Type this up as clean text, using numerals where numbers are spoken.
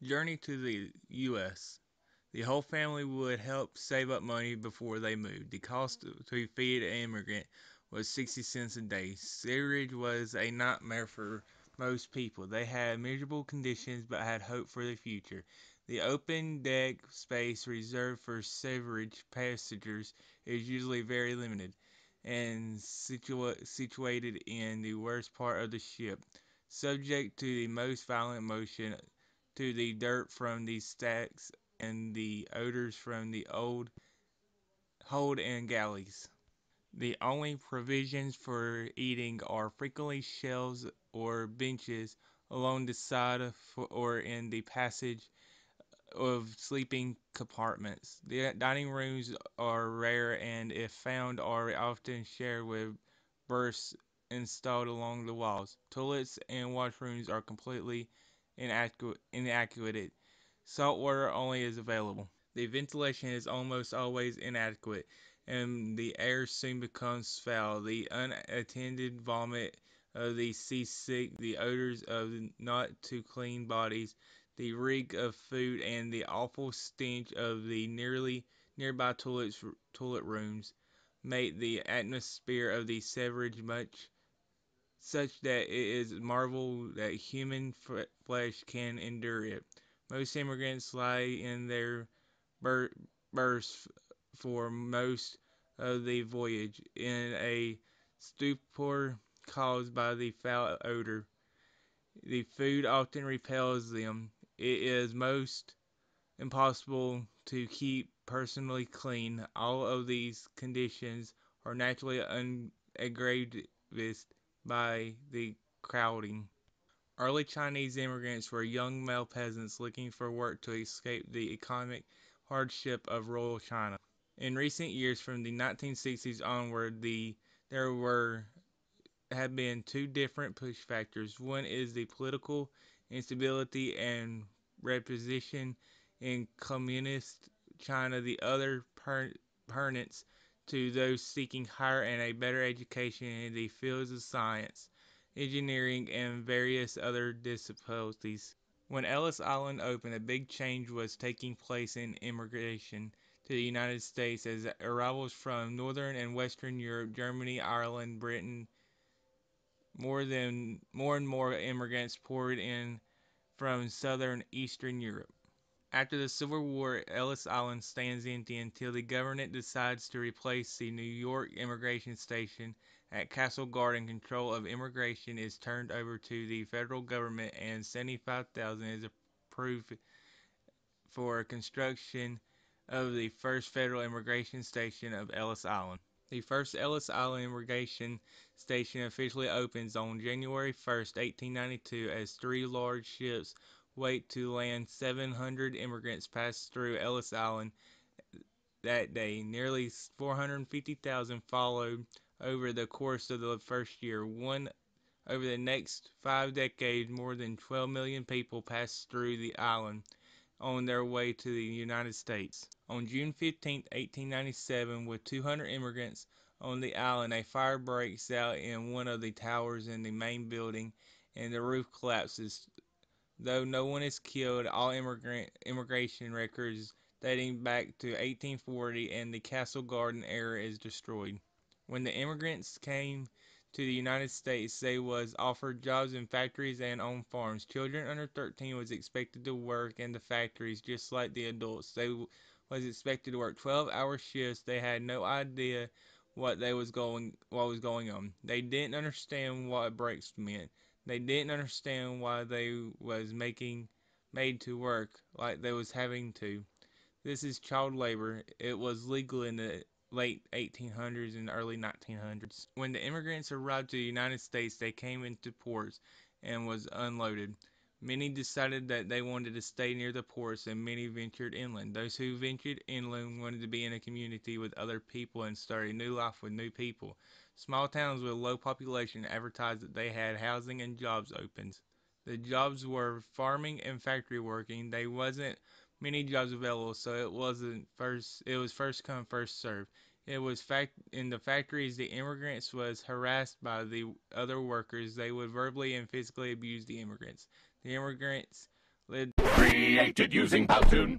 Journey to the U.S. The whole family would help save up money before they moved. The cost to feed an immigrant was 60 cents a day. Sewerage was a nightmare for most people. They had miserable conditions but had hope for the future. The open deck space reserved for sewerage passengers is usually very limited and situated in the worst part of the ship, subject to the most violent motion, to the dirt from the stacks and the odors from the old hold and galleys. The only provisions for eating are frequently shelves or benches along the side or in the passage of sleeping compartments. The dining rooms are rare and, if found, are often shared with berths installed along the walls. Toilets and washrooms are completely inadequate. Salt water only is available. The ventilation is almost always inadequate, and the air soon becomes foul. The unattended vomit of the seasick, the odors of not too clean bodies, the reek of food, and the awful stench of the nearby toilet rooms make the atmosphere of the sewerage such that it is a marvel that human flesh can endure it. Most immigrants lie in their ber- berths for most of the voyage, in a stupor caused by the foul odor. The food often repels them. It is most impossible to keep personally clean. All of these conditions are naturally aggravated by the crowding. Early Chinese immigrants were young male peasants looking for work to escape the economic hardship of rural China. In recent years, from the 1960s onward, there were have been two different push factors. One is the political instability and repression in communist China. The other pertains to those seeking higher and a better education in the fields of science, engineering, and various other disciplines. When Ellis Island opened, a big change was taking place in immigration to the United States as arrivals from northern and western Europe, Germany, Ireland, Britain, more and more immigrants poured in from southern Eastern Europe. After the Civil War, Ellis Island stands empty until the government decides to replace the New York Immigration Station at Castle Garden. Control of immigration is turned over to the federal government, and 75,000 is approved for construction of the first federal immigration station of Ellis Island. The first Ellis Island immigration station officially opens on January 1st, 1892, as three large ships wait to land 700 immigrants pass through Ellis Island that day. Nearly 450,000 followed over the course of the first year. Over the next 5 decades, more than 12 million people passed through the island on their way to the United States. On June 15, 1897, with 200 immigrants on the island, a fire breaks out in one of the towers in the main building and the roof collapses. Though no one is killed, all immigration records dating back to 1840 and the Castle Garden era is destroyed. When the immigrants came to the United States, they was offered jobs in factories and on farms. Children under 13 was expected to work in the factories just like the adults. They was expected to work 12-hour shifts. They had no idea what was going on. They didn't understand what breaks meant. They didn't understand why they was making made to work like they was having to. This is child labor. It was legal in the late 1800s and early 1900s. When the immigrants arrived to the United States, they came into ports and was unloaded. Many decided that they wanted to stay near the ports, and many ventured inland. Those who ventured inland wanted to be in a community with other people and start a new life with new people. Small towns with low population advertised that they had housing and jobs open. The jobs were farming and factory working. There wasn't many jobs available, so it was first come first served. It was in the factories the immigrants was harassed by the other workers. They would verbally and physically abuse the immigrants. The immigrants led Created using Powtoon.